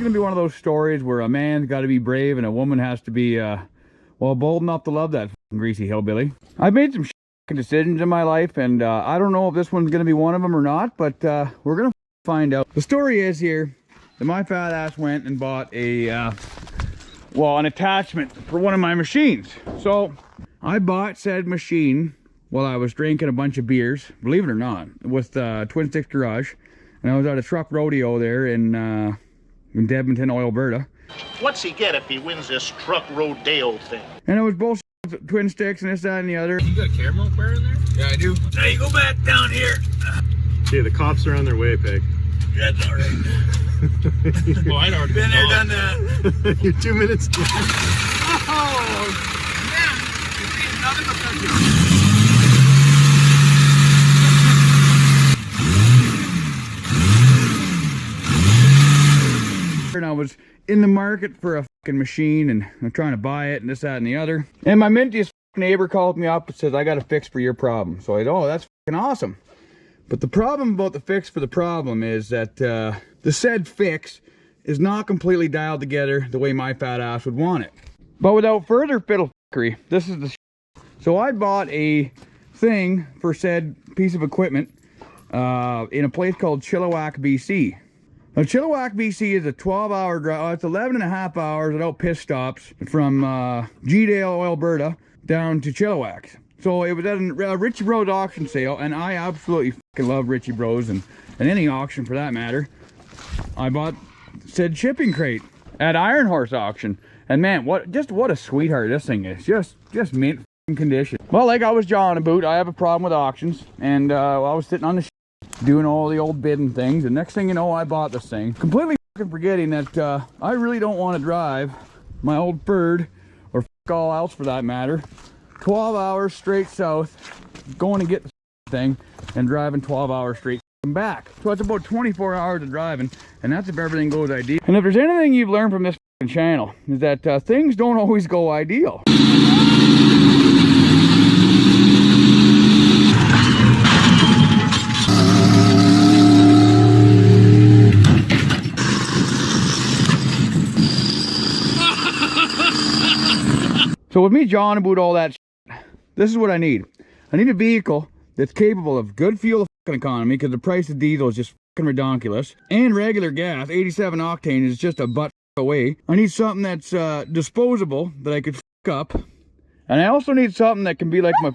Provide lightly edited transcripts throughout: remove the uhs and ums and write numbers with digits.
going to be one of those stories where a man's got to be brave and a woman has to be, well, bold enough to love that greasy hillbilly. I've made some decisions in my life, and I don't know if this one's going to be one of them or not, but we're going to find out. The story is here that my fat ass went and bought a, well, an attachment for one of my machines. So I bought said machine while I was drinking a bunch of beers, believe it or not, with Twin Sticks Garage. And I was at a truck rodeo there in Edmonton, Alberta. What's he get if he wins this truck rodeo thing? And it was both Twin Sticks and this, that, and the other. You got a caramel bar in there? Yeah, I do. Now you go back down here. See, the cops are on their way, Peg. That's all right. Well, I'd already been there, done that. You're 2 minutes late. Oh, man. You see nothing but and I was in the market for a fucking machine and I'm trying to buy it and this, that, and the other. And my mintiest neighbor called me up and says, I got a fix for your problem. So I said, oh, that's fucking awesome. But the problem about the fix for the problem is that the said fix is not completely dialed together the way my fat ass would want it. But without further fiddle-fuckery, this is the so I bought a thing for said piece of equipment in a place called Chilliwack, BC. Now, Chilliwack, BC is a 12-hour drive. It's 11 and a half hours without pit stops from Gedale, Alberta, down to Chilliwack. So it was at a Richie Bros auction sale, and I absolutely fucking love Richie Bros and any auction for that matter. I bought said shipping crate at Iron Horse auction, and man, what a sweetheart this thing is. Just mint condition. Well, like I was jawing about, I have a problem with auctions, and I was sitting on the doing all the old bidding things, and next thing you know, I bought this thing, completely forgetting that I really don't want to drive my old Ford, or all else for that matter, 12 hours straight south, going to get the thing, and driving 12 hours straight back. So it's about 24 hours of driving, and that's if everything goes ideal. And if there's anything you've learned from this channel, is that things don't always go ideal. So with me jawing about all that shit, this is what I need. I need a vehicle that's capable of good fuel economy, because the price of diesel is just fucking redonkulous, and regular gas, 87 octane, is just a butt away. I need something that's disposable, that I could up, and I also need something that can be like my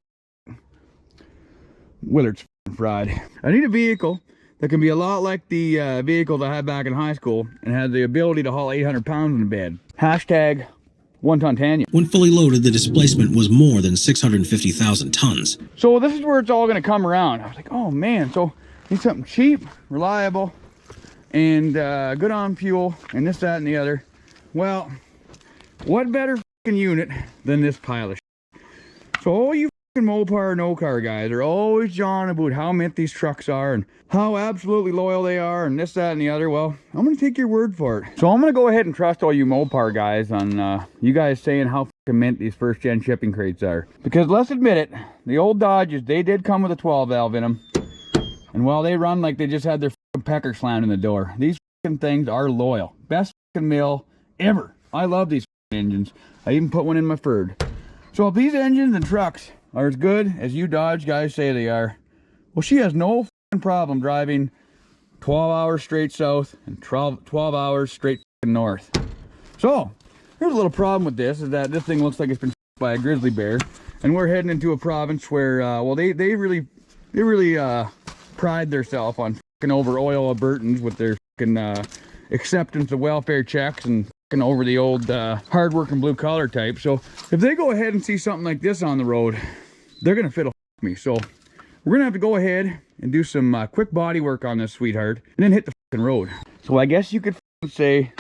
Willard's fried. I need a vehicle that can be a lot like the vehicle that I had back in high school and had the ability to haul 800 pounds in the bed. Hashtag 1-ton Tanya. When fully loaded, the displacement was more than 650,000 tons. So this is where it's all going to come around. I was like, oh man, so I need something cheap, reliable, and good on fuel, and this, that, and the other. Well, what better fucking unit than this pile of shit? So all you fucking Mopar no car guys are always jawing about how mint these trucks are and how absolutely loyal they are and this, that, and the other. Well, I'm going to take your word for it. So I'm going to go ahead and trust all you Mopar guys on you guys saying how fucking mint these first gen shipping crates are. Because let's admit it, the old Dodges, they did come with a 12 valve in them. And while they run like they just had their fucking pecker slammed in the door, these fucking things are loyal. Best fucking mill ever. I love these fucking engines. I even put one in my Ford. So if these engines and trucks are as good as you Dodge guys say they are, well, she has no fucking problem driving 12 hours straight south and 12 hours straight fucking north. So here's a little problem with this, is that this thing looks like it's been by a grizzly bear, and we're heading into a province where well, they really pride themselves on fucking over oil Albertans with their fucking acceptance of welfare checks and fucking over the old hard-working blue-collar type. So if they go ahead and see something like this on the road, they're gonna fiddle me. So we're gonna have to go ahead and do some quick body work on this sweetheart, and then hit the fucking road. So I guess you could say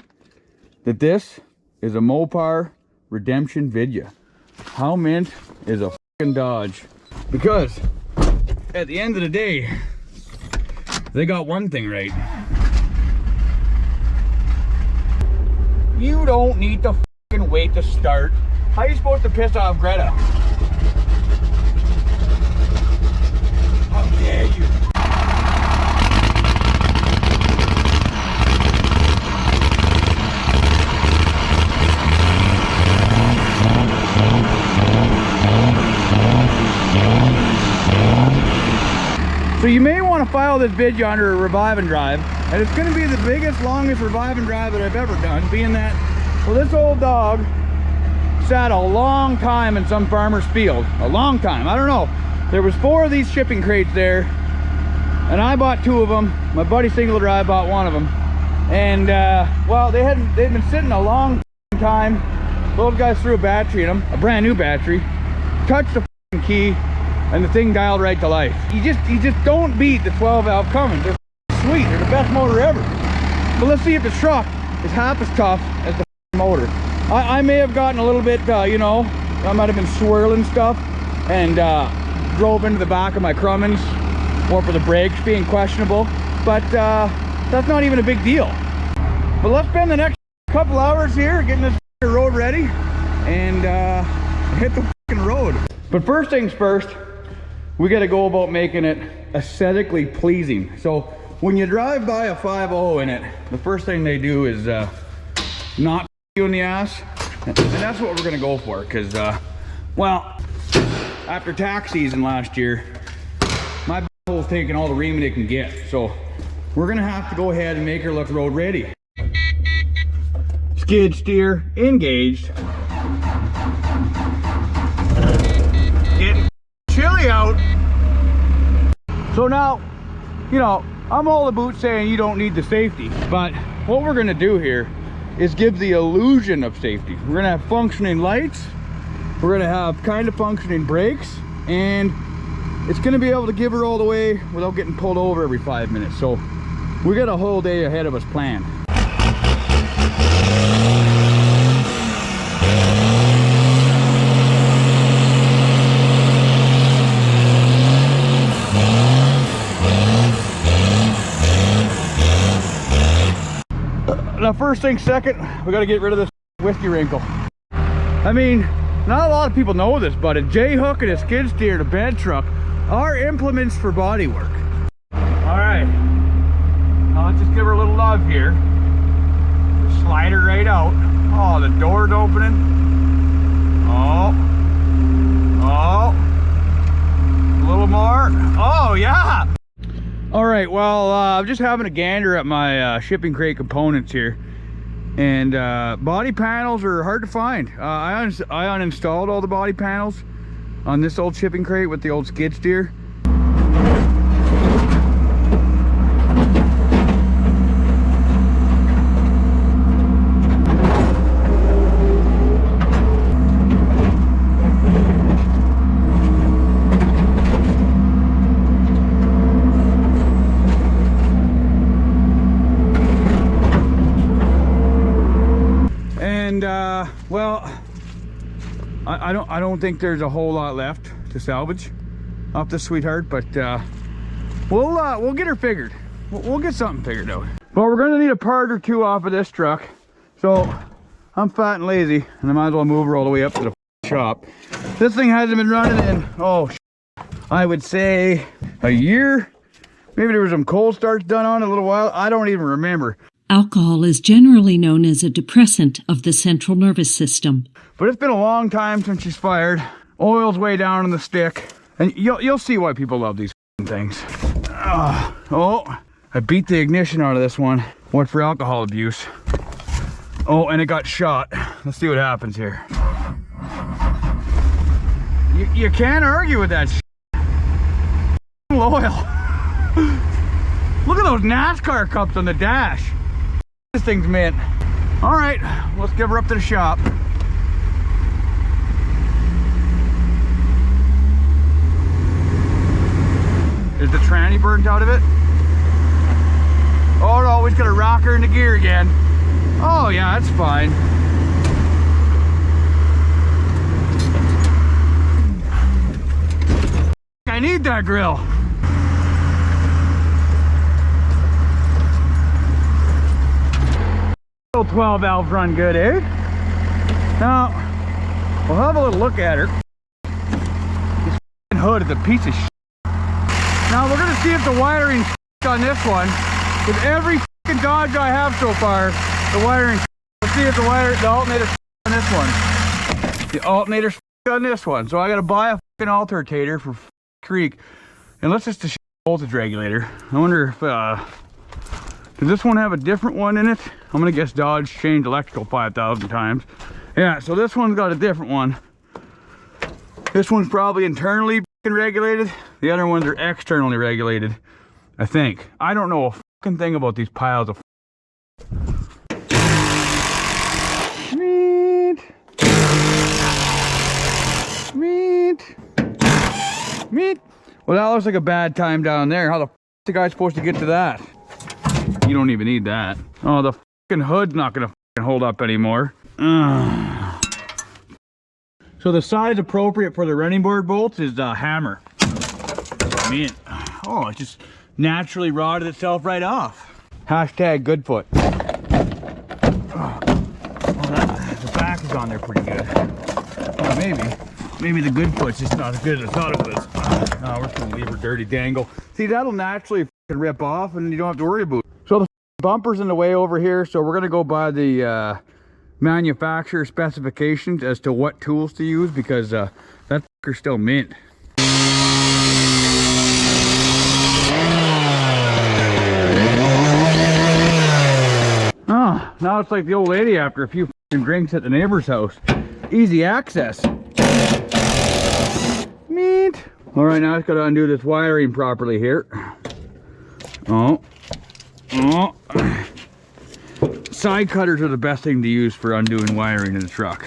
that this is a Mopar redemption video. How mint is a fucking Dodge? Because at the end of the day, they got one thing right. You don't need to fucking wait to start. How are you supposed to piss off Greta? How dare you? gonna file this video under a revive and drive, and it's gonna be the biggest, longest revive and drive that I've ever done, being that, well, this old dog sat a long time in some farmer's field. A long time. I don't know. There was 4 of these shipping crates there, and I bought 2 of them. My buddy Single Drive bought 1 of them. And well, they'd been sitting a long time. Those guys threw a battery in them, a brand new battery, touched the key, and the thing dialed right to life. You just don't beat the 12 valve Cummins. They're sweet. They're the best motor ever. But let's see if the truck is half as tough as the motor. I may have gotten a little bit, you know, I might have been swirling stuff and drove into the back of my Cummins, more for the brakes being questionable, but that's not even a big deal. But let's spend the next couple hours here getting this road ready and hit the road. But first things first, we got to go about making it aesthetically pleasing. So when you drive by a 5.0 in it, the first thing they do is not you in the ass, and that's what we're gonna go for, because well, after tax season last year, my butthole's taking all the reaming it can get, so we're gonna have to go ahead and make her look road ready. Skid steer engaged. Getting chilly out. So now, you know, I'm all about saying you don't need the safety, but what we're gonna do here is give the illusion of safety. We're gonna have functioning lights, we're gonna have kind of functioning brakes, and it's gonna be able to give her all the way without getting pulled over every 5 minutes. So we got a whole day ahead of us planned. Now first thing second, we got to get rid of this whiskey wrinkle. I mean, not a lot of people know this, but a J-hook and a skid steer and a bed truck are implements for bodywork. All right, now let's just give her a little love here. Slide her right out. Oh, the door's opening. Oh, a little more. Oh yeah. All right, well, I'm just having a gander at my shipping crate components here, and body panels are hard to find. I uninstalled all the body panels on this old shipping crate with the old skid steer. Well, I don't think there's a whole lot left to salvage off this sweetheart, but we'll get her figured. We'll get something figured out. Well, we're gonna need a part or 2 off of this truck, so I'm fat and lazy, and I might as well move her all the way up to the shop. This thing hasn't been running in, oh, I would say a year. Maybe there was some cold starts done on it a little while. I don't even remember. Alcohol is generally known as a depressant of the central nervous system. But it's been a long time since she's fired. Oil's way down in the stick. And you'll see why people love these things. Oh, I beat the ignition out of this one. Went for alcohol abuse. Oh, and it got shot. Let's see what happens here. You can't argue with that shit. Loyal. Look at those NASCAR cups on the dash. This thing's mint. All right, let's give her up to the shop. Is the tranny burnt out of it? Oh no, we just gotta rock her into gear again. Oh yeah, that's fine. I need that grill. 12 valves run good, eh? Now, we'll have a little look at her. This hood is a piece of shit. Now, we're going to see if the wiring on this one, with every Dodge I have so far, the wiring, let's see if the alternator on this one. The alternator on this one. So I got to buy a Alternator for Creek. And let's just voltage regulator. I wonder if, does this one have a different one in it? I'm gonna guess Dodge changed electrical 5,000 times. Yeah, so this one's got a different one. This one's probably internally regulated. The other ones are externally regulated, I think. I don't know a fucking thing about these piles of meat. Well, that looks like a bad time down there. How the the guy supposed to get to that? You don't even need that. Oh, the fucking hood's not gonna fucking hold up anymore. So the size appropriate for the running board bolts is the hammer. I mean, oh, it just naturally rotted itself right off. Hashtag Goodfoot. Oh, the back is on there pretty good. Oh, maybe the Goodfoot's just not as good as I thought it was. No, we're just gonna leave her dirty dangle. See, that'll naturally fucking rip off and you don't have to worry about it. So the bumper's in the way over here, so we're gonna go by the manufacturer specifications as to what tools to use, because that fucker's still mint. Oh, now it's like the old lady after a few fucking drinks at the neighbor's house. Easy access. Mint. All right, now I just gotta undo this wiring properly here. Oh. Side cutters are the best thing to use for undoing wiring in the truck.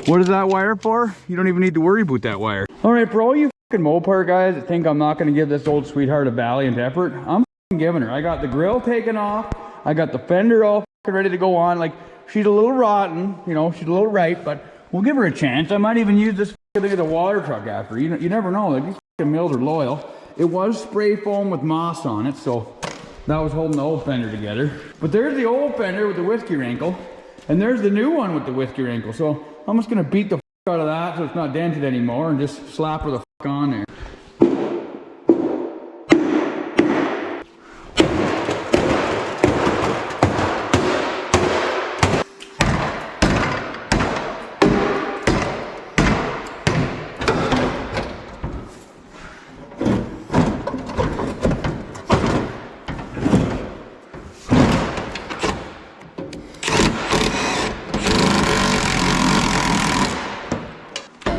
What is that wire for? You don't even need to worry about that wire. All right, for all you fucking Mopar guys that think I'm not gonna give this old sweetheart a valiant effort, I'm fucking giving her. I got the grill taken off. I got the fender all fucking ready to go on. Like, she's a little rotten, you know, she's a little right, but we'll give her a chance. I might even use this fucking thing as a water truck after. You never know, like, these fucking mills are loyal. It was spray foam with moss on it, so that was holding the old fender together. But there's the old fender with the whiskey wrinkle, and there's the new one with the whiskey wrinkle. So I'm just gonna beat the fuck out of that so it's not dented anymore and just slap her the fuck on there.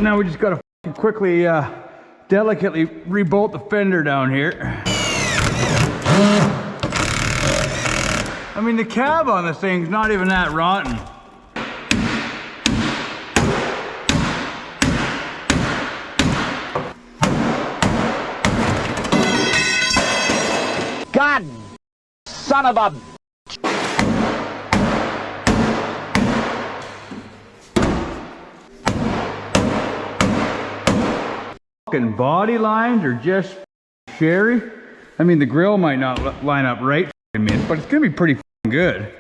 Now we just gotta quickly, delicately rebolt the fender down here. I mean, the cab on this thing's not even that rotten. God, son of a... Body lines are just sherry. I mean, the grill might not line up right mint, but it's gonna be pretty good.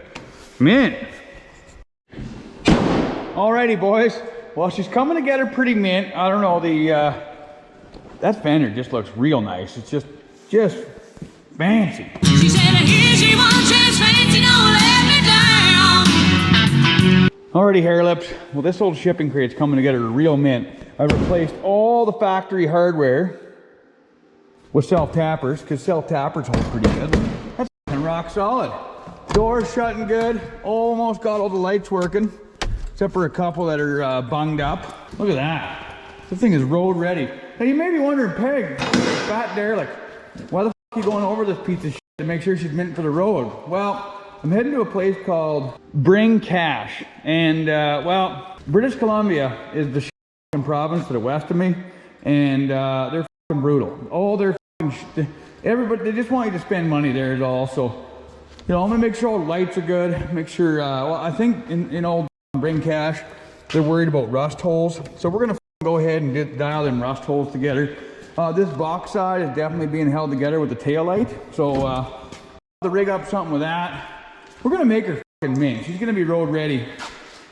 Mint. Alrighty, boys. Well, she's coming together pretty mint. I don't know, that fender just looks real nice. It's just fancy. She said, here she wants his fancy, don't let me down. Alrighty, hair lips. Well, this old shipping crate's coming together real mint. I replaced all the factory hardware with self-tappers, because self-tappers hold pretty good. That's rock solid. Doors shutting good. Almost got all the lights working, except for a couple that are bunged up. Look at that. This thing is road ready. Now you may be wondering, Peg, fat there, like, why the f are you going over this piece of shit to make sure she's meant for the road? Well, I'm heading to a place called Bring Cash, and well, British Columbia is the province to the west of me, and they're fucking brutal. Oh, they're fucking everybody, they just want you to spend money there is all. So, you know, I'm gonna make sure all the lights are good, make sure, well, I think in old Bring Cash, they're worried about rust holes. So we're gonna go ahead and dial them rust holes together. This box side is definitely being held together with the tail light. So, to rig up something with that. We're gonna make her fucking mint. She's gonna be road ready.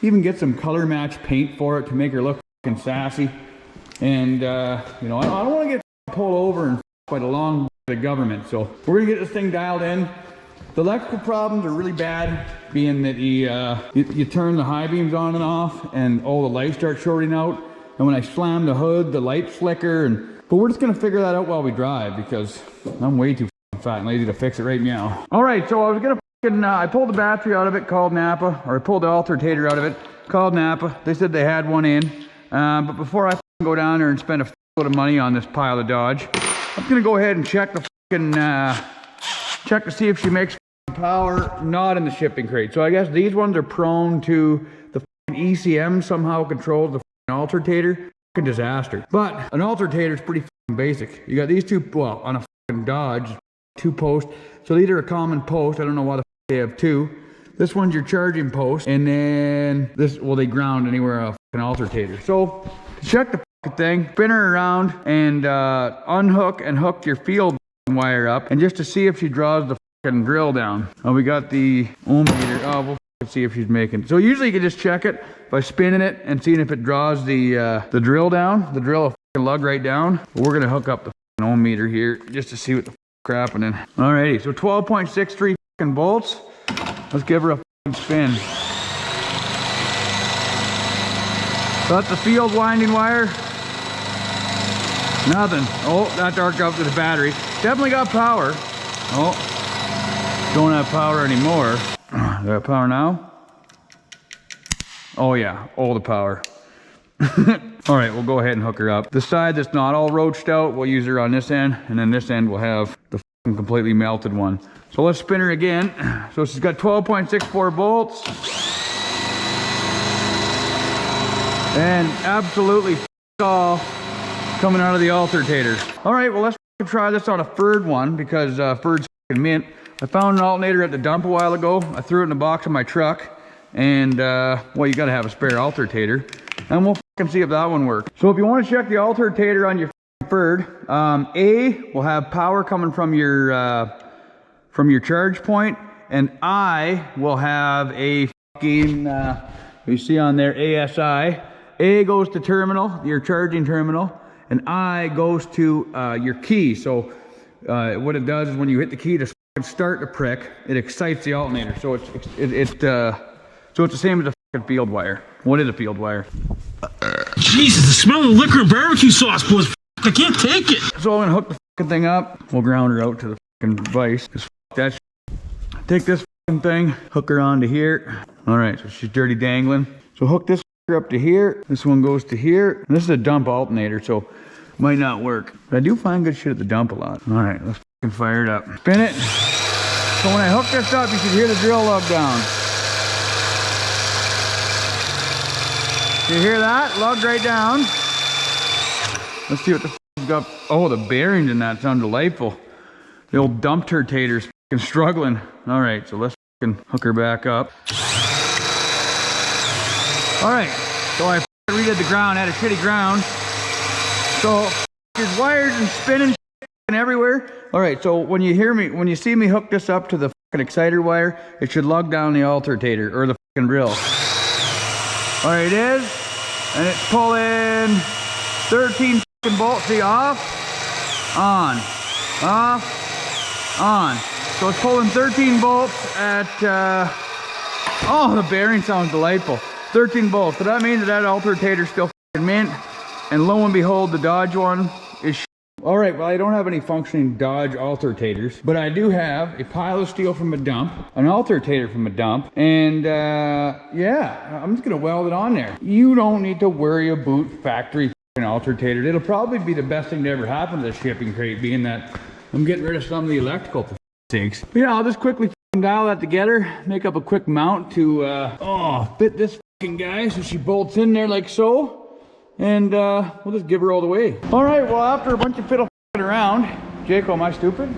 Even get some color match paint for it to make her look sassy. And you know, I don't want to get pulled over and by the long the government, so we're gonna get this thing dialed in. The electrical problems are really bad, being that you turn the high beams on and off and all the lights start shorting out, and when I slam the hood the lights flicker, and But we're just gonna figure that out while we drive because I'm way too fat and lazy to fix it right now. All right, so I was gonna I pulled the battery out of it, called Napa, or I pulled the alternator out of it, called Napa. They said they had one in. But before I go down there and spend a load of money on this pile of Dodge, I'm gonna go ahead and check the check to see if she makes power not in the shipping crate. So I guess these ones are prone to the ECM somehow controls the alternator. Disaster. But an alternator is pretty basic. You got these two, well, on a Dodge, 2 posts. So these are a common post. I don't know why they have 2. This one's your charging post, and then this, well, they ground anywhere a alternator. So to check the thing, spin her around and unhook and hook your field wire up, and just to see if she draws the drill down. Oh, we got the ohm meter. Oh, we'll see if she's making. So usually you can just check it by spinning it and seeing if it draws the drill down. The drill will lug right down. But we're gonna hook up the ohm meter here just to see what the happening. Alrighty, so 12.63 volts. Let's give her a spin. So that's the field winding wire. Nothing. Oh, that darked up to the battery. Definitely got power. Oh, don't have power anymore. Got power now? Oh yeah, all the power. All right, we'll go ahead and hook her up. The side that's not all roached out, we'll use her on this end, and then this end we'll have the completely melted one. So let's spin her again. So she's got 12.64 volts. And absolutely all coming out of the alternator. All right, well, let's try this on a Ferd one because Ferd's mint. I found an alternator at the dump a while ago. I threw it in the box of my truck, and well, you gotta have a spare alternator, and we'll see if that one works. So if you want to check the alternator on your Ferd, A will have power coming from your charge point, and I will have a fucking you see on there ASI. A goes to terminal, your charging terminal, and I goes to your key. So what it does is when you hit the key to start the prick, it excites the alternator. So it's the same as a field wire. What is a field wire? Jesus, the smell of liquor and barbecue sauce, boys. I can't take it. So I'm gonna hook the thing up. We'll ground her out to the vise. That take this thing, hook her onto here. All right, so she's dirty dangling. So hook this up to here. This one goes to here. And this is a dump alternator, so might not work. But I do find good shit at the dump a lot. All right, let's fire it up. Spin it. So when I hook this up, you should hear the drill lug down. You hear that? Lug right down. Let's see what the got. Oh, the bearings in that sound delightful. The old dump turtator's struggling. All right, so let's hook her back up. All right, so I redid the ground, had a shitty ground. So there's wires and spinning everywhere. All right, so when you see me hook this up to the exciter wire, it should lug down the alternator or the drill. All right, it is, and it's pulling 13 volts. See, off, on, off, on. So it's pulling 13 volts at, oh, the bearing sounds delightful. 13 volts. So that means that alternator's still mint. And lo and behold, the Dodge one is all right, well, I don't have any functioning Dodge alternators, but I do have a pile of steel from a dump, an alternator from a dump, and yeah, I'm just gonna weld it on there. You don't need to worry about factory alternators. It'll probably be the best thing to ever happen to the shipping crate, being that I'm getting rid of some of the electrical for sakes. But yeah, I'll just quickly dial that together, make up a quick mount to fit this guy so she bolts in there like so. And we'll just give her all the way. All right, well, after a bunch of fiddle around, Jaco, am I stupid?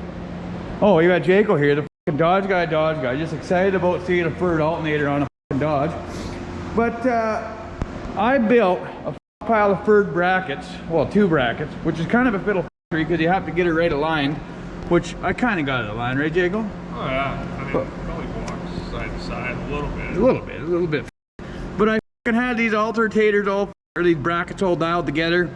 Oh, you got Jaco here, the Dodge guy, just excited about seeing a Ferd alternator on a Dodge. But I built a pile of Ferd brackets, well, 2 brackets, which is kind of a fiddle because you have to get it right aligned, which I kind of got it aligned, right, Jaco? Oh yeah, I mean, probably walks side to side a little bit. A little bit. But I had these alternators all, or these brackets all dialed together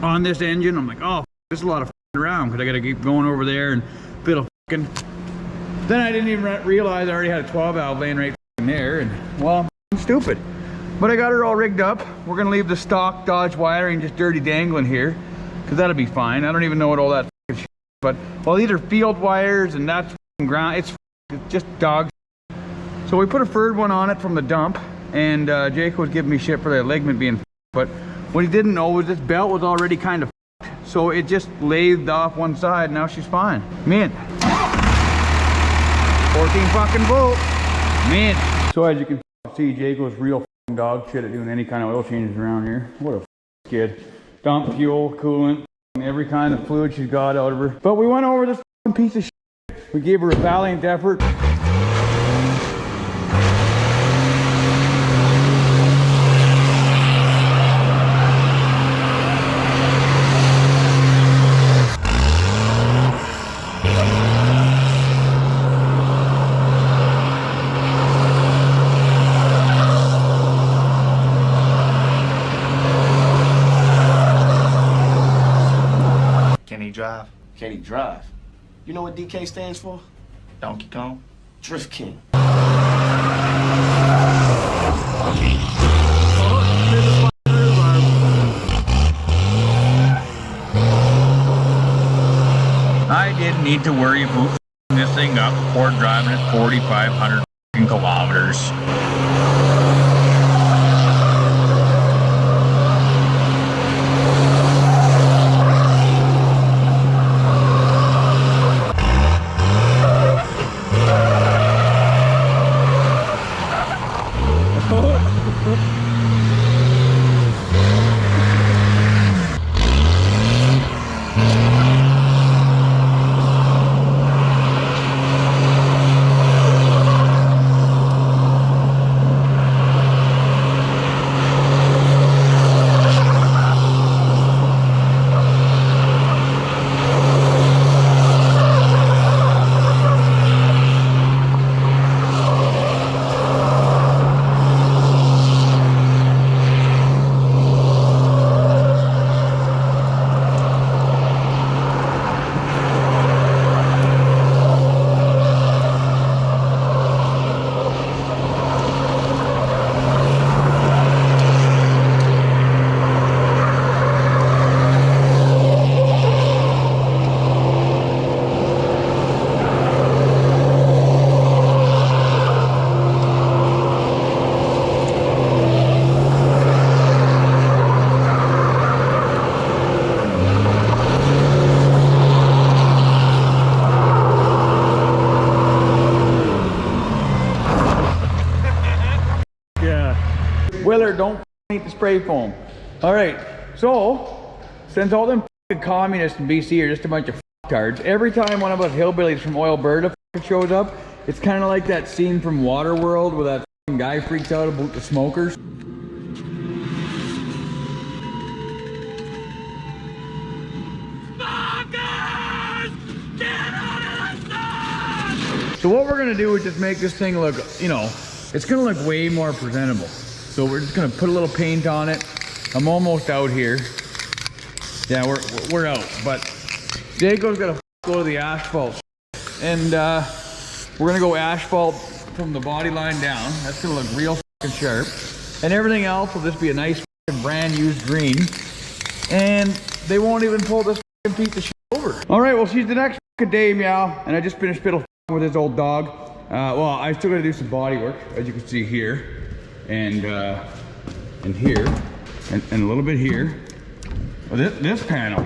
on this engine. I'm like, oh, this is a lot of around because I got to keep going over there and fiddle. Then I didn't even realize I already had a 12 valve laying right there, and well, I'm stupid. But I got her all rigged up. We're gonna leave the stock Dodge wiring just dirty dangling here because that'll be fine. I don't even know what all that shit, but well, these are field wires and that's ground. It's just dog. So we put a third one on it from the dump, and Jake was giving me shit for the ligament being, but what he didn't know was this belt was already kind of, so it just lathed off one side. Now she's fine. Man, 14 fucking volt. Man. So as you can see, Jake was real dog shit at doing any kind of oil changes around here. What a kid. Dump fuel, coolant, every kind of fluid she's got out of her. But we went over this piece of shit. We gave her a valiant effort. Drive. Can he drive? You know what DK stands for? Donkey Kong. Drift King. I didn't need to worry about this thing up before driving at 4,500 kilometers. Willer, don't eat the spray foam. All right, so since all them communists in BC are just a bunch of tards, every time one of us hillbillies from Alberta shows up, it's kind of like that scene from Waterworld where that guy freaks out about the smokers. So what we're gonna do is just make this thing look, you know, it's gonna look way more presentable. So we're just gonna put a little paint on it. I'm almost out here. Yeah, we're out, but Jaco's gotta go to the asphalt. And we're gonna go asphalt from the body line down. That's gonna look real fucking sharp. And everything else will just be a nice brand used green. And they won't even pull this piece of shit over. All right, well, she's the next day, meow. And I just finished fiddle with this old dog. Well, I still gotta do some body work, as you can see here. And here, and a little bit here. Well, this panel,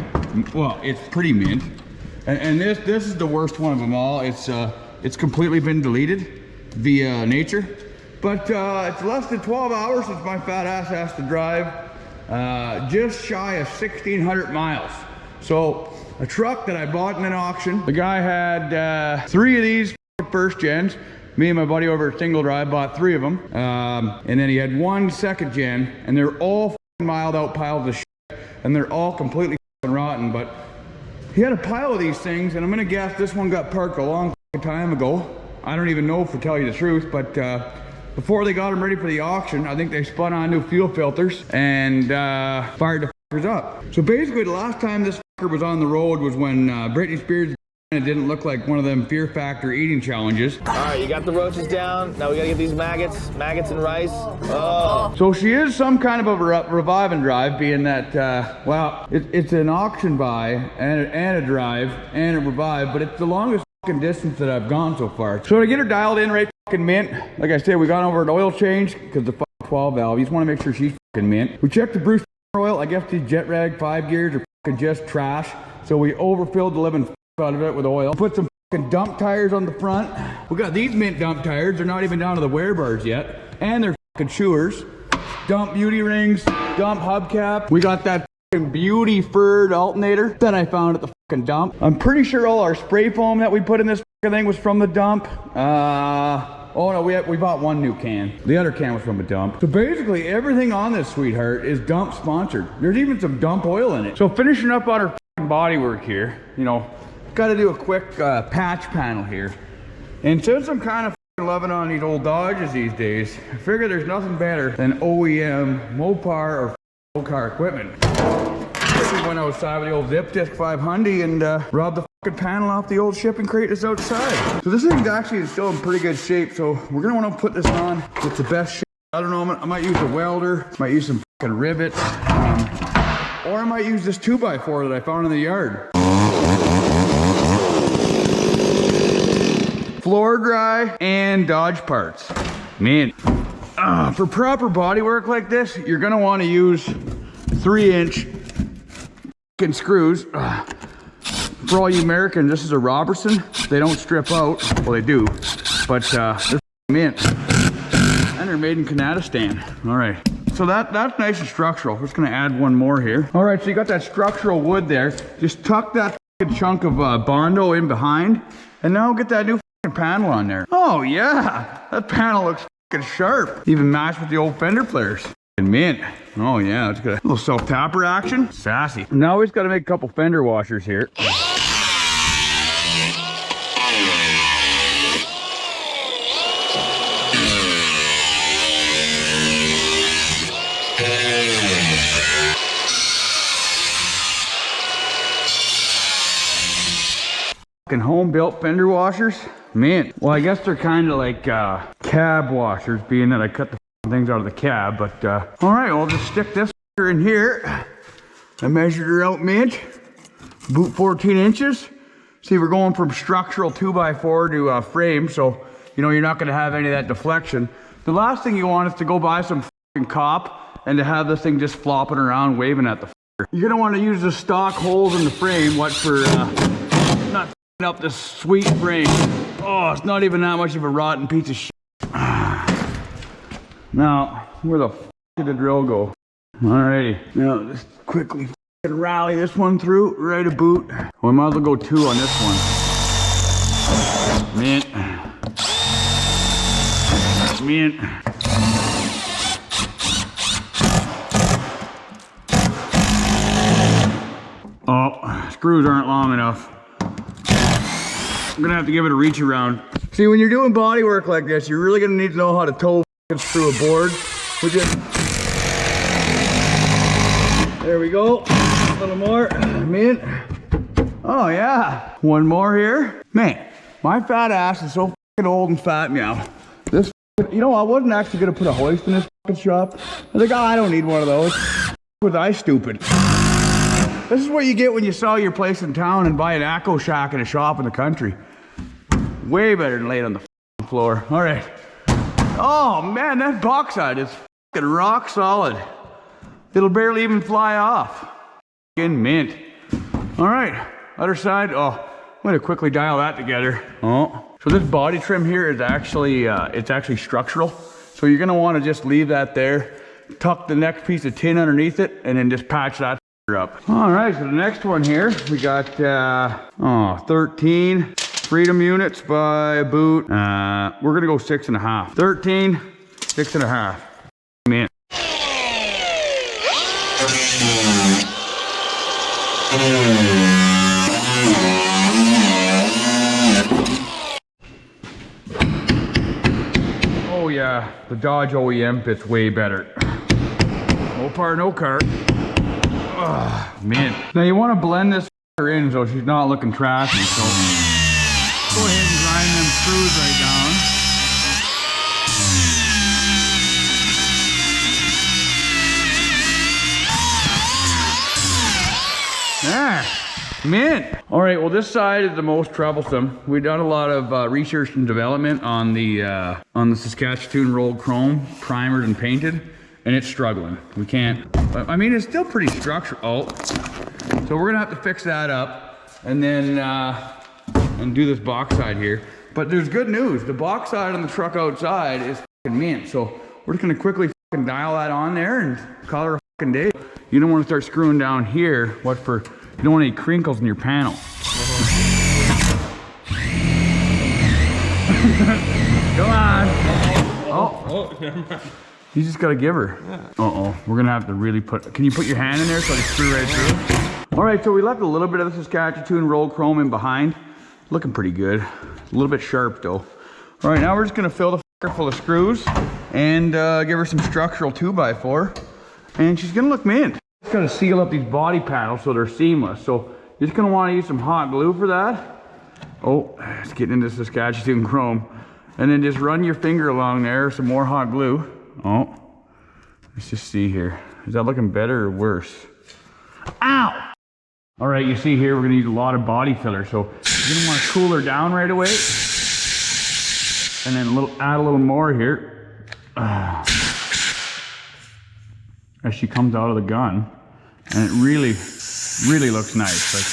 well, it's pretty mint. And this is the worst one of them all. It's completely been deleted via nature. But it's less than 12 hours since my fat ass has to drive just shy of 1,600 miles. So a truck that I bought in an auction. The guy had 3 of these first gens. Me and my buddy over at Single Drive bought 3 of them. And then he had 1 second gen, and they're all miled out piles of shit. And they're all completely rotten, but he had a pile of these things, and I'm gonna guess this one got parked a long time ago. I don't even know if to tell you the truth, but before they got them ready for the auction, I think they spun on new fuel filters and fired the fuckers up. So basically the last time this fucker was on the road was when Britney Spears it didn't look like one of them Fear Factor eating challenges. All right, you got the roaches down. Now we gotta get these maggots and rice. Oh. So she is some kind of a revive and drive, being that, well, it's an auction buy and a drive and a revive, but it's the longest fucking distance that I've gone so far. So to get her dialed in right fucking mint, like I said, we got over an oil change because the fucking 12 valve. You just want to make sure she's fucking mint. We checked the Bruce oil. I guess these jet rag 5 gears are fucking just trash. So we overfilled the living out of it with oil. Put some fucking dump tires on the front. We got these mint dump tires. They're not even down to the wear bars yet. And they're fucking chewers. Dump beauty rings. Dump hubcap. We got that fucking beauty furred alternator that I found at the fucking dump. I'm pretty sure all our spray foam that we put in this fucking thing was from the dump. Oh no, we bought one new can. The other can was from a dump. So basically everything on this sweetheart is dump sponsored. There's even some dump oil in it. So finishing up on our bodywork here, you know, got to do a quick patch panel here. And since I'm kind of loving on these old Dodges these days, I figure there's nothing better than OEM Mopar or old car equipment. We went outside with the old Zip Disc 500 and robbed the fucking panel off the old shipping crate that's outside. So this thing's actually still in pretty good shape, so we're gonna want to put this on with the best shit. I don't know, I might use a welder, might use some fucking rivets, or I might use this 2x4 that I found in the yard. Floor dry and Dodge parts. Man, for proper bodywork like this, you're gonna want to use 3-inch screws. For all you Americans, this is a Robertson. They don't strip out. Well, they do, but they're mint, and they're made in Kanadistan. All right. So that's nice and structural. We're just gonna add one more here. All right, so you got that structural wood there. Just tuck that chunk of Bondo in behind, and now get that new panel on there. Oh yeah, that panel looks sharp. Even matched with the old fender flares. Mint. Oh yeah, it's got a little self-tapper action. Sassy. Now we just gotta make a couple fender washers here. Home-built fender washers, man. Well, I guess they're kind of like cab washers, being that I cut the things out of the cab. But all right, I'll just stick this in here. I measured her out mint, boot 14 inches. See, we're going from structural 2x4 to frame, so you know you're not going to have any of that deflection. The last thing you want is to go buy some fucking cop and to have this thing just flopping around, waving at the. You're gonna want to use the stock holes in the frame. What for? Not up this sweet frame. Oh, it's not even that much of a rotten piece of shit. Now, where the f did the drill go? Alrighty. Now, just quickly rally this one through, right a boot. We might as well go 2 on this one. Mint. Mint. Oh, screws aren't long enough. I'm gonna have to give it a reach around. See, when you're doing body work like this, you're really gonna need to know how to toe through a board. There we go. A little more. Mint. Oh yeah. One more here. Man, my fat ass is so fucking old and fat now. This, you know, I wasn't actually gonna put a hoist in this fucking shop. I was like, oh, I don't need one of those. Was I stupid? This is what you get when you sell your place in town and buy an Acco shack in a shop in the country. Way better than lay it on the floor. All right. Oh man, that bauxite is fucking rock solid. It'll barely even fly off. Fucking mint. All right, other side. Oh, I'm gonna quickly dial that together. Oh, so this body trim here is actually, it's actually structural. So you're gonna wanna just leave that there, tuck the next piece of tin underneath it, and then just patch that up. All right, so the next one here, we got 13 Freedom units by a boot. We're gonna go 6.5. 13, 6.5. Man. Oh yeah, the Dodge OEM fits way better. No par, no cart. Oh, man. Now you want to blend this her in so she's not looking trashy. So go ahead and grind them screws right down. There, mint. All right, well this side is the most troublesome. We've done a lot of research and development on the Saskatchewan rolled chrome, primered and painted, and it's struggling. We can't, I mean, it's still pretty structural. Oh, so we're gonna have to fix that up and then and do this box side here. But there's good news. The box side on the truck outside is fucking mint. So we're just gonna quickly fucking dial that on there and call her a fucking day. You don't want to start screwing down here. What for? You don't want any crinkles in your panel. Come on. Oh, never mind. You just gotta give her. Yeah. Uh-oh, we're gonna have to really put, can you put your hand in there so I can screw right through? All right, so we left a little bit of the Saskatchewan rolled chrome in behind. Looking pretty good. A little bit sharp though. All right, now we're just gonna fill the fucker full of screws and give her some structural 2x4. And she's gonna look mint. Just gotta seal up these body panels so they're seamless. So you're just gonna wanna use some hot glue for that. Oh, it's getting into Saskatchewan chrome. And then just run your finger along there, some more hot glue. Oh, let's just see here. Is that looking better or worse? Ow! All right, you see here, we're gonna use a lot of body filler. So you're gonna wanna cool her down right away. And then add a little more here. As she comes out of the gun. And it really, really looks nice. Like,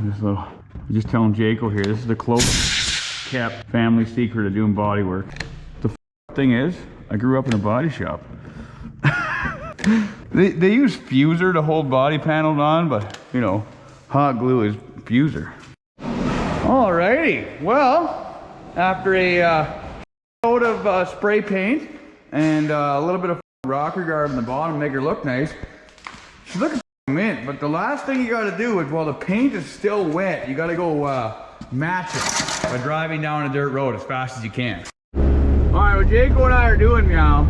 this little, I'm just telling Jaco here, this is the closest kept family secret of doing body work. The thing is, I grew up in a body shop. They use fuser to hold body panels on, but you know, hot glue is fuser. Alrighty, well, after a coat of spray paint and a little bit of rocker guard on the bottom to make her look nice, she's looking mint. But the last thing you got to do is, while the paint is still wet, you got to go match it by driving down a dirt road as fast as you can. All right, what Jaco and I are doing now,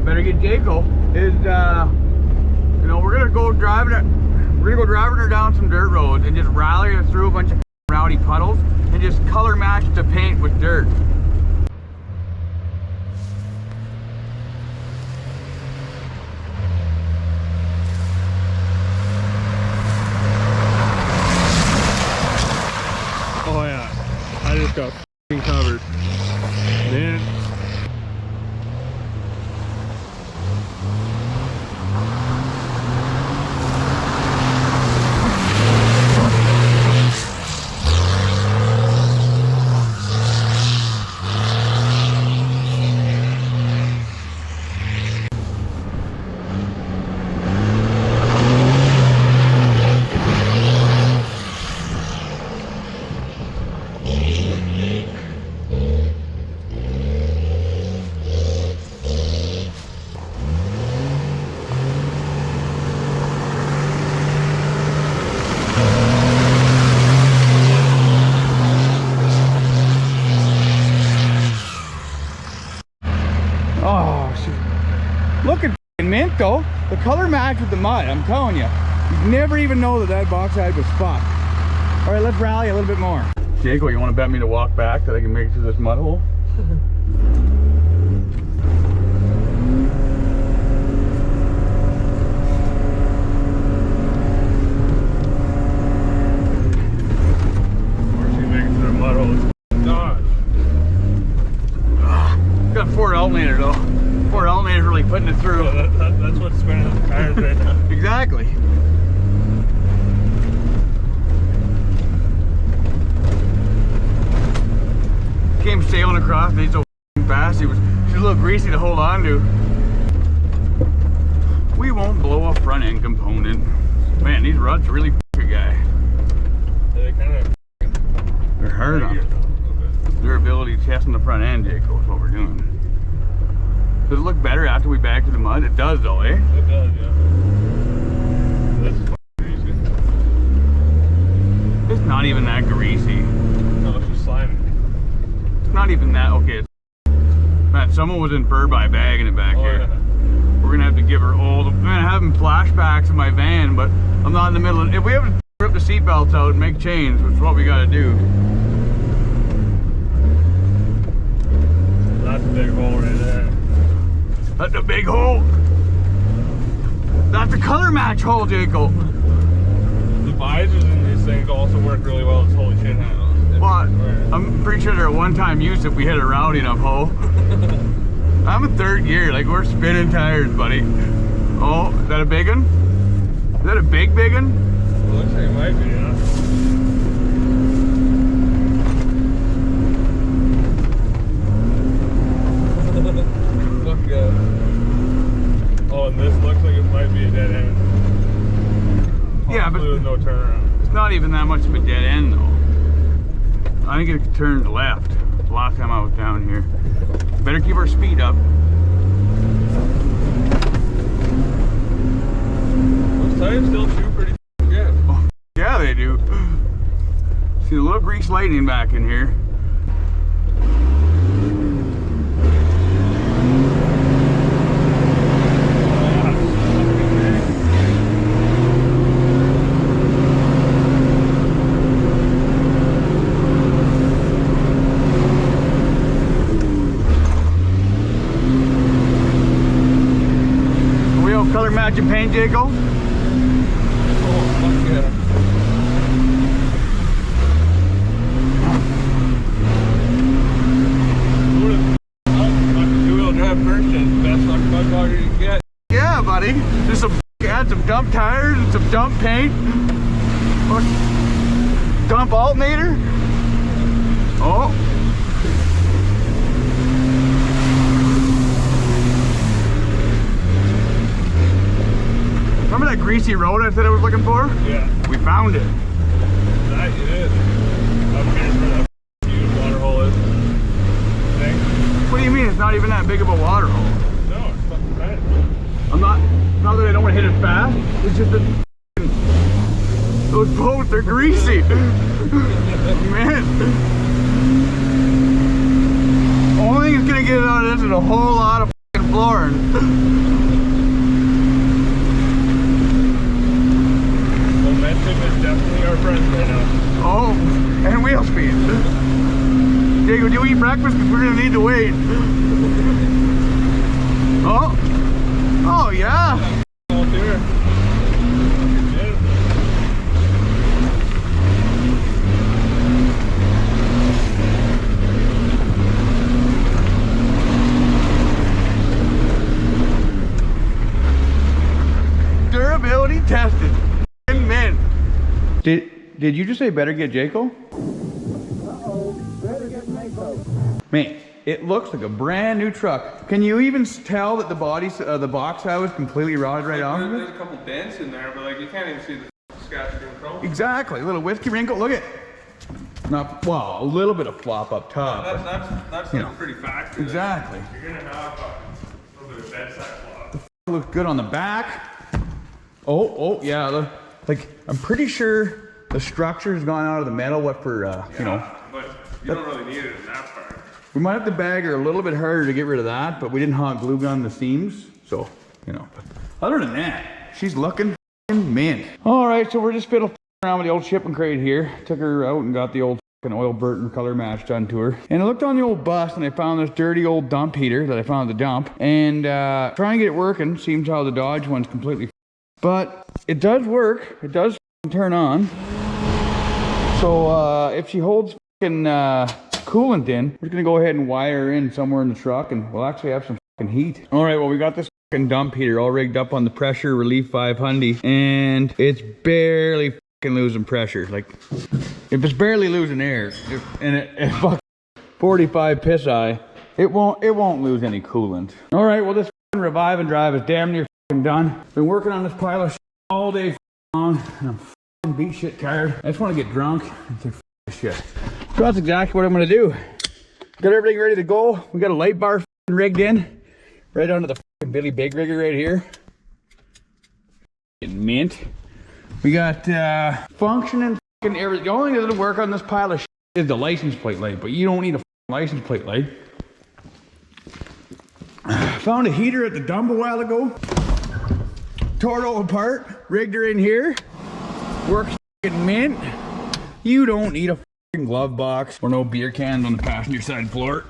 better get Jaco, is you know, we're gonna go driving her down some dirt roads and just rally her through a bunch of rowdy puddles and just color match the paint with dirt. Oh yeah, I just got f***ing covered. Man. Looking mint though. The color match with the mud, I'm telling you. You'd never even know that box side was fucked. All right, let's rally a little bit more. Jaco, you want to bet me to walk back so I can make it through this mud hole? Got Ford Alternator though. Ford Alternator's really putting it through. Yeah, that's what's spinning the tires right now. Exactly. Came sailing across and he's so fast. She's a little greasy to hold on to. We won't blow a front end component. Man, these ruts really a guy. They're hard on durability testing the front end, Jaco, is what we're doing. Does it look better after we back to the mud? It does though, eh? It does, yeah. That's greasy. It's not even that greasy. No, it's just slimy. It's not even that, okay. Man, someone was in fur by bagging it back here. Yeah. We're gonna have to give her old. I'm gonna have flashbacks in my van, but I'm not in the middle of, if we have to rip the seatbelts out and make chains, which is what we gotta do. That's a big hole right there. That's a big hole. That's a color match hole, Jacob. The visors in these things also work really well as holy shit handles. But I'm pretty sure they're a one-time use if we hit a rowdy enough hole. I'm in third gear, like we're spinning tires, buddy. Oh, is that a big one? Is that a big one? It looks like it might be, yeah. Look good. Oh, and this looks like it might be a dead end. Yeah, but there's no turnaround. It's not even that much of a dead end though. I think it turns left. The last time I was down here. Better keep our speed up. Those tires still chew pretty good. Oh, yeah, they do. See a little grease lightning back in here. Color matching paint, Jacob? Oh, fuck yeah. Two-wheel drive first and best fucking mud bugger you can get. Yeah, buddy. Just add some dump tires and some dump paint. Dump alternator. Oh. Remember that greasy road I said I was looking for? Yeah. We found it. That it is. Up here's where that huge water hole is. Thing. What do you mean? It's not even that big of a water hole. No, it's fucking right. I'm not that I don't want to hit it fast. It's just that those boats are greasy. Man. Only thing that's gonna get it out of this is a whole lot of fucking flooring. Momentum is definitely our friend right now. Oh, and wheel speed. Jacob, do you eat breakfast? Because we're gonna need to wait. Oh, oh yeah. Out there. Durability tested. Man. Did you just say better get Jaco? Man, it looks like a brand new truck. Can you even tell that the box house is completely rotted right off of it? There's a couple dents in there, but like you can't even see the scratches in chrome. Exactly, a little whiskey wrinkle. Look at, not well, a little bit of flop up top. That's you know, pretty factory. Exactly. You're gonna have a little bit of bedside flop. Looks good on the back. Oh yeah. Like I'm pretty sure the structure's gone out of the metal. What for? You know. But you don't really need it in that part. We might have to bag her a little bit harder to get rid of that, but we didn't hot glue gun the seams, so you know. But other than that, she's looking mint. All right, so we're just fiddling around with the old shipping crate here. Took her out and got the old oil Burton color match done to her. And I looked on the old bus and I found this dirty old dump heater that I found at the dump. And trying to get it working. Seems how the Dodge one's completely. But it does work. It does turn on. So if she holds coolant in, we're just gonna go ahead and wire her in somewhere in the truck, and we'll actually have some heat. All right, well, we got this dump heater all rigged up on the pressure relief 500, and it's barely losing pressure. Like if it's barely losing air, and it 45 psi, it won't lose any coolant. All right, well, this revive and drive is damn near done. Been working on this pile of shit all day long, and I'm beat shit tired. I just want to get drunk and take shit. So that's exactly what I'm gonna do. Got everything ready to go. We got a light bar rigged in, right onto the Billy Big Rigger right here. Mint. We got functioning everything. The only thing that doesn't work on this pile of shit is the license plate light, but you don't need a license plate light. Found a heater at the dump a while ago. Tore it all apart, rigged her in here. Works mint. You don't need a glove box or no beer cans on the passenger side floor.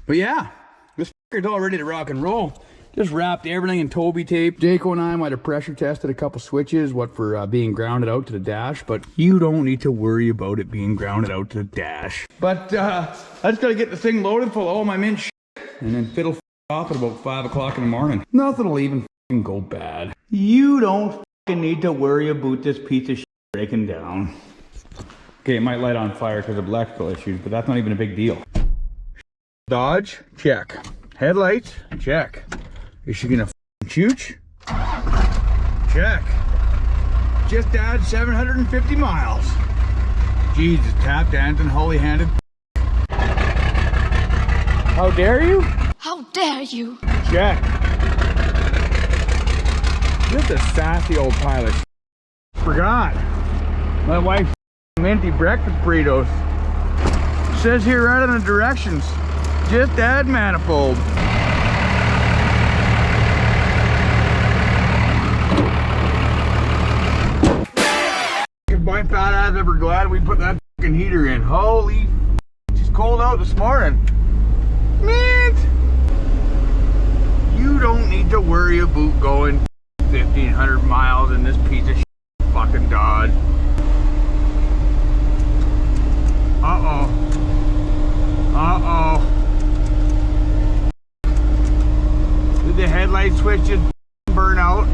But yeah, this is all ready to rock and roll. Just wrapped everything in Toby tape. Jaco and I might have pressure tested a couple switches, what for being grounded out to the dash, but you don't need to worry about it being grounded out to the dash. But I just gotta get the thing loaded full of all my mint shit, and then fiddle off at about 5 o'clock in the morning. Nothing will even go bad. You don't need to worry about this piece of shit breaking down. Okay, it might light on fire because of electrical issues, but that's not even a big deal. Dodge, check. Headlights, check. Is she gonna chooch? Check. Just add 750 miles. Jesus, tap dancing, holy-handed. How dare you? How dare you? Check. Just a sassy old pilot. Forgot. My wife minty breakfast burritos. Says here right on the directions, just add manifold. If my fat ass ever glad we put that fucking heater in. Holy, it's cold out this morning. Man, you don't need to worry about going 1,500 miles in this piece of shit fucking Dodge. Uh-oh. Uh-oh. Did the headlight switch just burn out?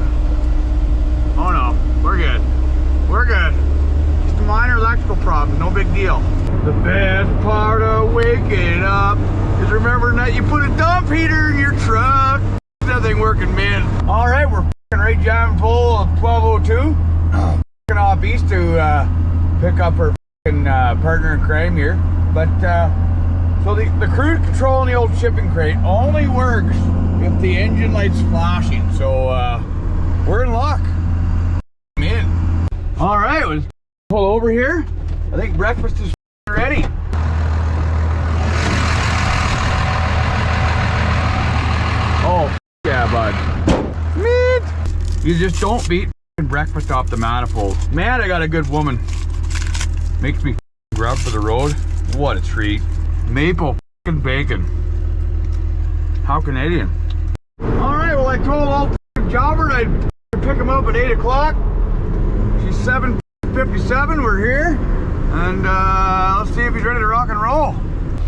Oh no, we're good. We're good. Just a minor electrical problem, no big deal. The best part of waking up is remembering that you put a dump heater in your truck. Nothing working, man. All right, we're right jamming full of 1202. Off east to pick up her partner in crime here. But so the cruise control in the old shipping crate only works if the engine light's flashing. So we're in luck. I'm in. All right, let's pull over here. I think breakfast is ready. Oh yeah, bud. Man, you just don't beat breakfast off the manifold. Man, I got a good woman. Makes me grub for the road. What a treat. Maple bacon. How Canadian. Alright, well I told old Jobber I'd pick him up at 8 o'clock. She's 7:57, we're here. And let's see if he's ready to rock and roll.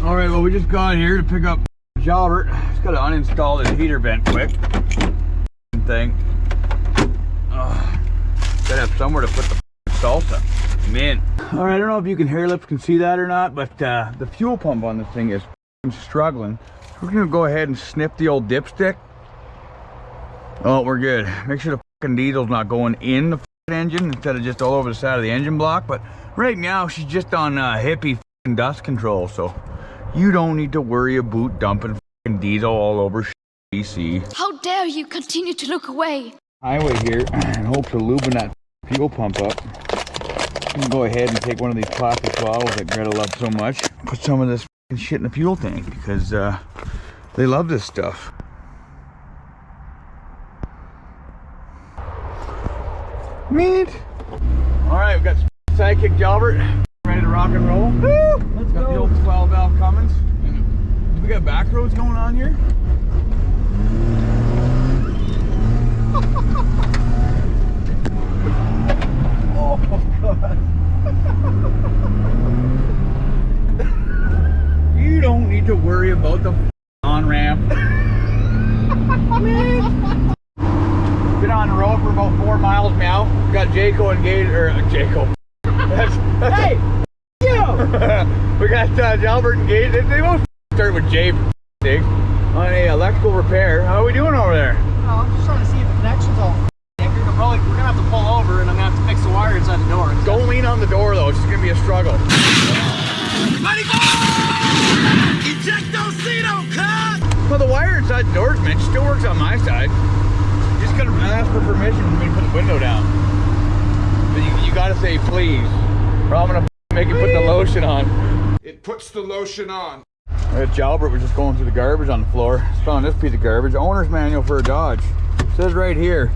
Alright, well we just got here to pick up Jobber. Just gotta uninstall his heater vent quick. Thing. Gotta have somewhere to put the salsa. Man. Alright, I don't know if you can hair lips can see that or not, but the fuel pump on this thing is struggling. We're gonna go ahead and snip the old dipstick. Oh, we're good. Make sure the fucking diesel's not going in the engine instead of just all over the side of the engine block. But right now she's just on hippie dust control, so you don't need to worry about dumping diesel all over BC. How dare you continue to look away? Highway here and hope to lubing that fuel pump up. I'm gonna go ahead and take one of these plastic bottles that Greta loves so much, put some of this shit in the fuel tank because they love this stuff. Meat. All right, we've got sidekick Jalbert ready to rock and roll. Woo! Let's go. The old 12 valve Cummins. Do we got back roads going on here? Oh God. You don't need to worry about the on-ramp. Been on the road for about 4 miles now. Got Jaco engaged, or Jaco. Hey! You! We got Jalbert engaged. They both start with J on a electrical repair. How are we doing over there? Oh, I'm just trying to see if the connection's all we're gonna have to pull over and I'm gonna have to fix the wire inside the door. Don't lean on the door though, it's just gonna be a struggle. Well, the wire inside the door is meant, still works on my side. Just gotta ask for permission for me to put the window down. But you gotta say please, or I'm gonna make you put the lotion on. It puts the lotion on. Jalbert was just going through the garbage on the floor. Found this piece of garbage. Owner's manual for a Dodge. It says right here,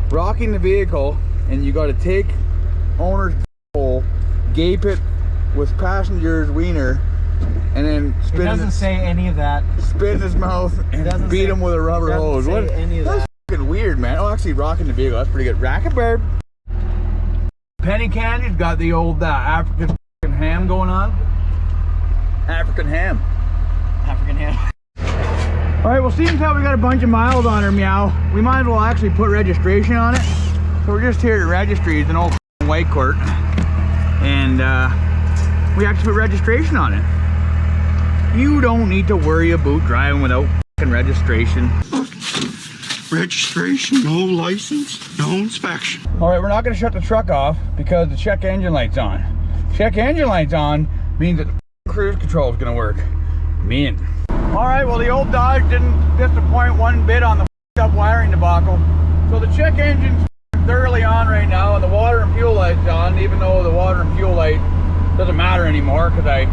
rocking the vehicle, and you got to take owner's hole, gape it with passenger's wiener, and then It doesn't say any of that. spit in his mouth and beat him with a rubber hose. What? Any of That's fucking weird, man. Oh, actually, rocking the vehicle. That's pretty good. Racket bird. Penny Candy's got the old African ham going on. African ham. African ham. All right, well, seeing how we got a bunch of miles on her, meow, we might as well actually put registration on it. So we're just here at the registry. It's an old white court, and we actually put registration on it. You don't need to worry about driving without registration. Registration, no license, no inspection. All right, we're not going to shut the truck off because the check engine light's on. Check engine light's on means that the cruise control is going to work. Man. All right, well, the old Dodge didn't disappoint one bit on the up wiring debacle. So the check engine's thoroughly on right now, and the water and fuel light's on, even though the water and fuel light doesn't matter anymore because I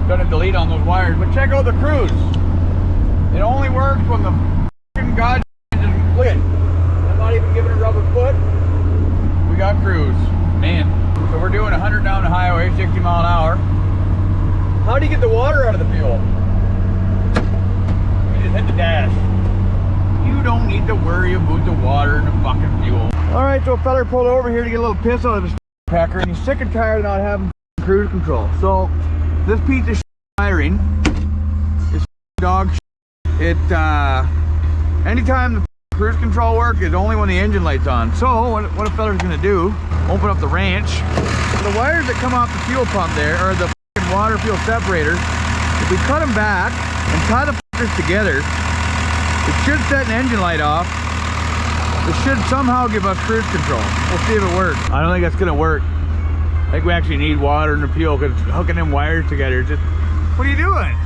done a delete on those wires. But check out the cruise. It only works when the fucking god engine quit. I'm not even giving it a rubber foot. We got cruise. Man. So we're doing 100 down the highway, 60 mile an hour. How do you get the water out of the fuel? You just hit the dash. You don't need to worry about the water and the fucking fuel. Alright, so a fella pulled over here to get a little piss out of his pecker, and he's sick and tired of not having cruise control. So this piece of wiring is dog shit. Anytime the cruise control works is only when the engine light's on. So what a fella's gonna do, open up the wrench. The wires that come off the fuel pump there, or the water fuel separator, if we cut them back and tie the fuckers together, it should set an engine light off. It should somehow give us cruise control. We'll see if it works. I don't think that's gonna work. I think we actually need water in the fuel because hooking them wires together is just, what are you doing?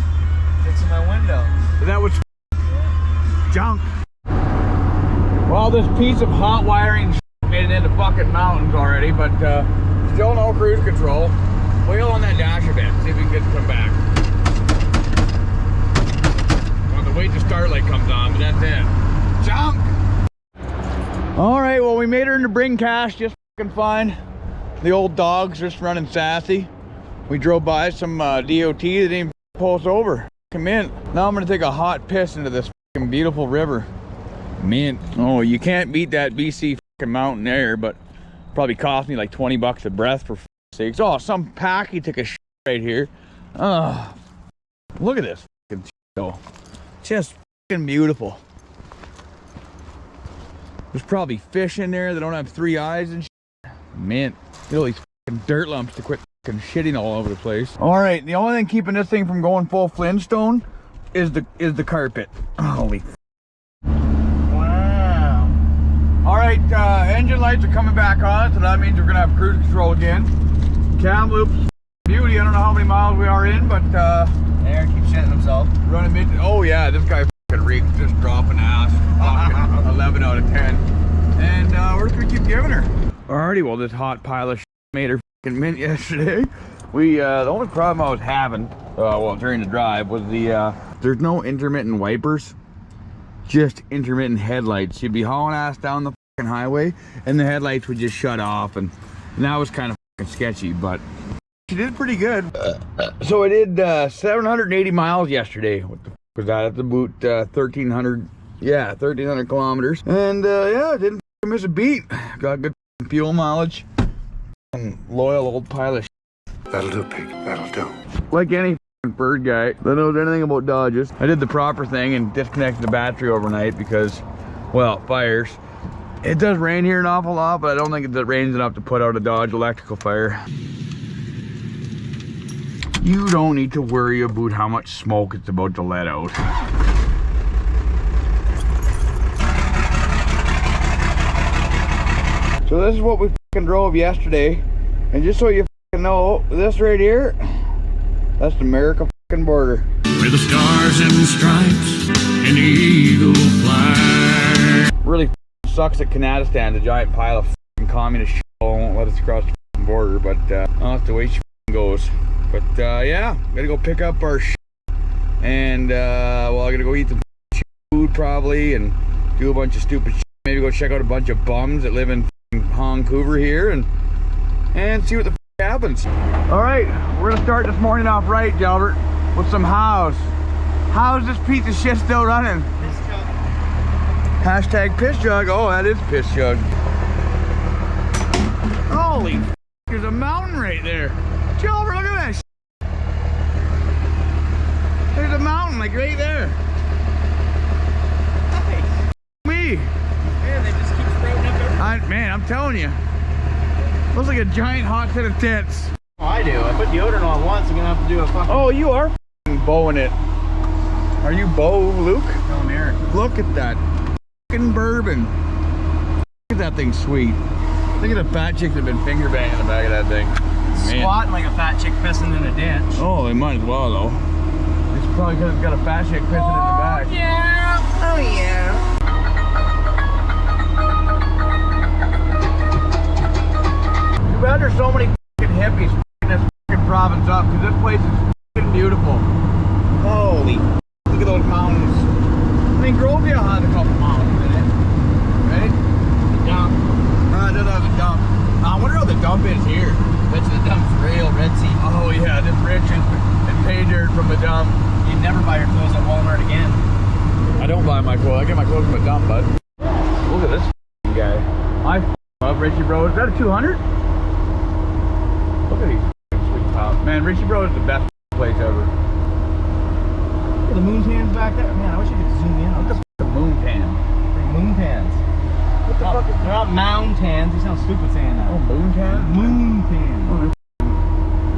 Fixing my window. Is that what's junk? Well, this piece of hot wiring made it into fucking mountains already, but still no cruise control. Wheel on that dash a bit, see if we can get it to come back. Well, the wait to start light comes on, but that's it. Junk! Alright, well, we made her into bring cash just fucking fine. The old dog's just running sassy. We drove by some DOT that didn't pull us over. Mint. Now I'm gonna take a hot piss into this fucking beautiful river. Mint. Oh, you can't beat that BC fucking mountain air, but probably cost me like 20 bucks a breath for sakes. Oh, some packy took a shit right here. Oh, look at this fucking shit though. Just fucking beautiful. There's probably fish in there that don't have 3 eyes and shit. Mint. Get all these fucking dirt lumps to quit fucking shitting all over the place. All right, the only thing keeping this thing from going full Flintstone is the carpet. Holy. Wow. All right, engine lights are coming back on, so that means we're gonna have cruise control again. Cam loops, beauty. I don't know how many miles we are in, but Aaron keeps shitting himself. Running mid. Oh yeah, this guy fucking reeks, just dropping ass. Fucking 11 out of 10. And we're just gonna keep giving her. Alrighty, well, this hot pile of shit made her fucking mint yesterday. We the only problem I was having, well, during the drive was there's no intermittent wipers, just intermittent headlights. You'd be hauling ass down the fucking highway, and the headlights would just shut off, and that was kind of fucking sketchy. But she did pretty good. So I did 780 miles yesterday. What the fuck was that? That's about 1,300. Yeah, 1,300 kilometers. And yeah, didn't miss a beat. Got good fuel mileage. And loyal old pile of shit. That'll do, pig. That'll do. Like any bird guy that knows anything about Dodges, I did the proper thing and disconnected the battery overnight because, well, fires. It does rain here an awful lot, but I don't think it rains enough to put out a Dodge electrical fire. You don't need to worry about how much smoke it's about to let out. So this is what we fucking drove yesterday, and just so you fucking know, this right here, that's the America fucking border. Where the stars and stripes and the eagle fly. Really sucks that Kanadistan, a giant pile of fucking communist shit, won't let us across the fucking border, but that's the way she fucking goes. But yeah, gotta go pick up our shit And well, I'm gonna go eat some food probably and do a bunch of stupid shit. Maybe go check out a bunch of bums that live in Vancouver here and see what the happens. All right, we're gonna start this morning off right, Jalbert, with some hows. How's this piece of shit still running? Piss jug. Hashtag piss jug. Oh, that is piss jug. Holy f, there's a mountain right there. Jalbert, look at that shit. There's a mountain like right there. Nice. Me. Man, they just keep sprouting up everywhere. Man, I'm telling you. Looks like a giant hot set of tits. Oh, I do. I put deodorant on once. I'm gonna have to do a fucking. Oh, you are f***ing bowing it. Are you Bo, Luke? No, I'm Eric. Look at that f***ing bourbon. Look at that thing sweet. Look at the fat chicks that have been finger banging the back of that thing. Man. Squatting like a fat chick pissing in a ditch. Oh, they might as well though. It's probably because it's got a fat chick pissing in the back. Yeah. Oh yeah. Too bad there's so many f***ing hippies f***ing this f***ing province up, because this place is f***ing beautiful. Holy f***, look at those mountains. I mean, Grovedale has a couple mountains in it, right? The dump. It does have a dump. I wonder how the dump is here. Bet you the dump's real red sea. Oh yeah, just rich and pay dirt from the dump. You'd never buy your clothes at Walmart again. I don't buy my clothes. I get my clothes from a dump, bud. Look at this guy. I love Richie Bros. Is that a 200? Look at these sweet tops. Man, Richie Bros is the best place ever. Look at the moon pans back there. Man, I wish I could zoom in on What the moon pan? moon pans. What the fuck is They're not mound tans. You sound stupid saying that. Oh, moon pan? Moon pans.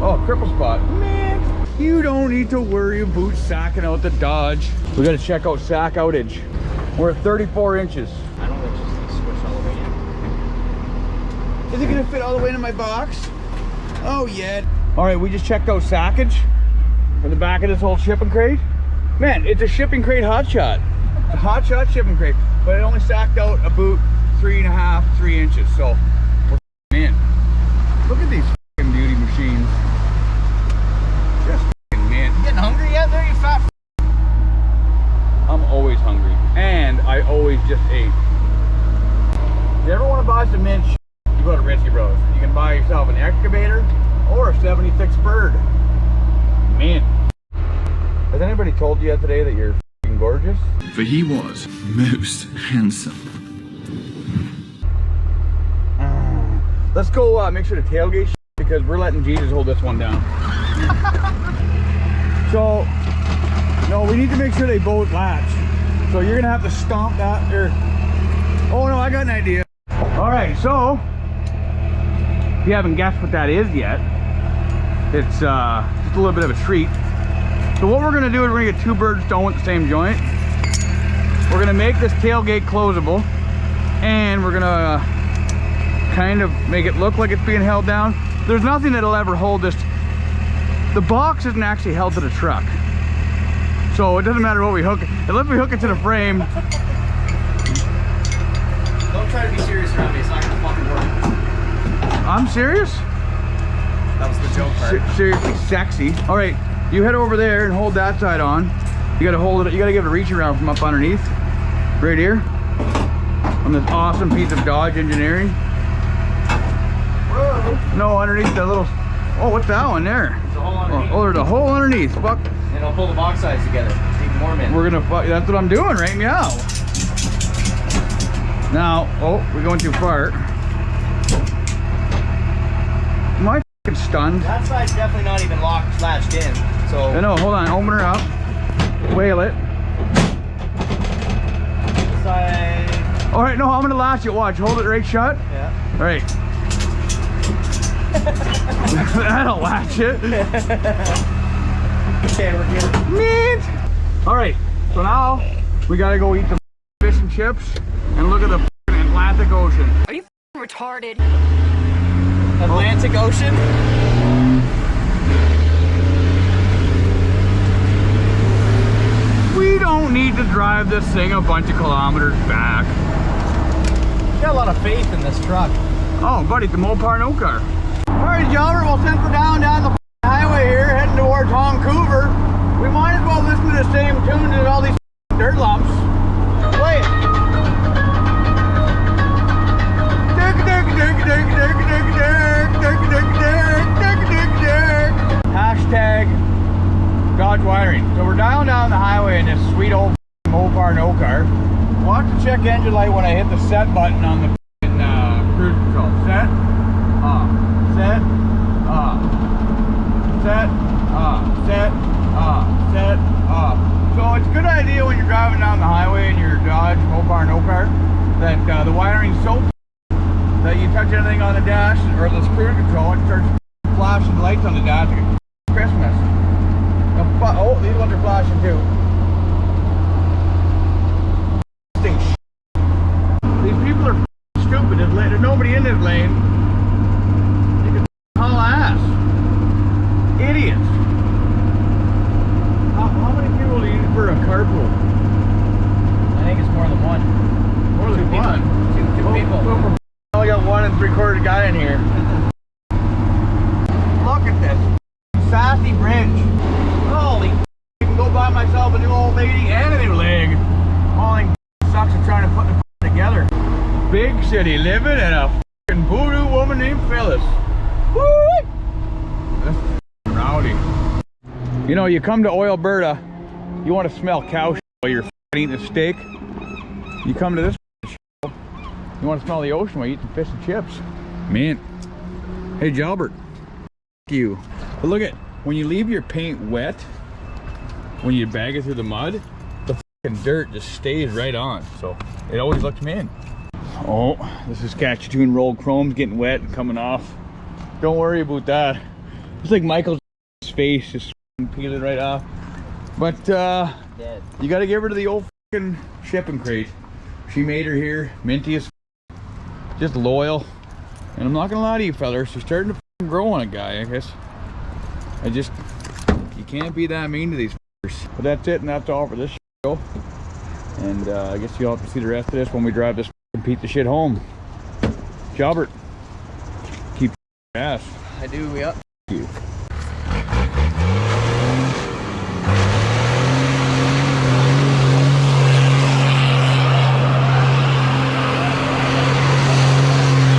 Oh, cripple spot. Man, you don't need to worry about sacking out the Dodge. We gotta check out sack outage. We're at 34 inches. I don't think just switch all the way in. Is it gonna fit all the way into my box? Oh yeah. All right, we just checked out sackage in the back of this whole shipping crate. Man, it's a shipping crate hot shot. A hot shot shipping crate, but it only sacked out about 3 inches. So we're in. Look at these f***ing beauty machines. Just f***ing man. You getting hungry yet there, you fat f***? I'm always hungry, and I always just ate. If you ever want to buy some mint shit, you go to Richie Bros. You can buy yourself an excavator or a 76 bird. Man. Has anybody told you yet today that you're f***ing gorgeous? For he was most handsome. Let's go make sure the tailgate shit, because we're letting Jesus hold this one down. So, no, we need to make sure they both latch. So you're gonna have to stomp that there. Oh no, I got an idea. All right, so if you haven't guessed what that is yet, it's just a little bit of a treat. So what we're gonna do is we're gonna get two birds stoned with the same joint. We're gonna make this tailgate closable, and we're gonna kind of make it look like it's being held down. There's nothing that'll ever hold this. The box isn't actually held to the truck, so it doesn't matter what we hook it. Unless we hook it to the frame. Don't try to be serious around me. It's not gonna fucking work. I'm serious? That was the joke part. Seriously sexy. All right, you head over there and hold that side on. You gotta hold it, you gotta give it a reach around from up underneath. Right here. On this awesome piece of Dodge engineering. Whoa. No, underneath that little, oh, what's that one there? There's a hole underneath. Oh, there's a hole underneath. Fuck. And it'll pull the box sides together. It's even more mint. We're gonna fuck, that's what I'm doing right now. Now, oh, we're going too far. Am I fucking stunned? That side's definitely not even locked, latched in. So. I know, hold on, open her up. Whale it. This side. All right, no, I'm gonna latch it, watch, hold it right shut. Yeah. All right. That'll latch it. Okay, we're good. Neat. All right, so now we gotta go eat some fish and chips and look at the Atlantic Ocean. Are you retarded? Atlantic Ocean? We don't need to drive this thing a bunch of kilometers back. You got a lot of faith in this truck. Oh, buddy, it's a Mopar no car. All right, Jalbert, well, since we're down the highway here, heading towards Vancouver, We might as well listen to the same tune as all these dirt lumps. Play it. Hashtag Dodge wiring. So we're dialing down the highway in this sweet old Mopar no car. Watch the check engine light when I hit the set button on the cruise control. Set, off, set, off, set, off, set, off, set, off. So it's a good idea when you're driving down the highway in your Dodge Mopar no car that the wiring's so that you touch anything on the dash or the cruise control and starts flashing lights on the dash like Christmas. Oh, these ones are flashing too. These people are stupid. There's nobody in this lane. They can haul ass. Idiots. How many people do you need for a carpool? I think it's more than one. More than one? Two people. I only got 1 3/4 guy in here. Look at this. Sassy bridge. Holy f***, I can go buy myself a new old lady and a new leg. Only sucks at trying to put the together. Big city living and a f***ing voodoo woman named Phyllis. Woo! This is rowdy. You know, you come to Alberta, you want to smell cow shit while you're eating a steak. You come to this shit, you want to smell the ocean while you're eating fish and chips. Man. Hey, Jalbert. You. But look at, when you leave your paint wet, when you bag it through the mud, the fucking dirt just stays right on. So it always looks in. Oh, this is Saskatchewan rolled chrome's getting wet and coming off. Don't worry about that. It's like Michael's face just peeling right off. But you got to give her to the old fucking shipping crate. She made her here, minty as just loyal. And I'm not gonna lie to you fellas, she's starting to grow on a guy, I guess. You can't be that mean to these f***ers. But that's it, and that's all for this show. And I guess you'll have to see the rest of this when we drive this piece of shit home. Jalbert, keep your ass. I do, yep. Thank you.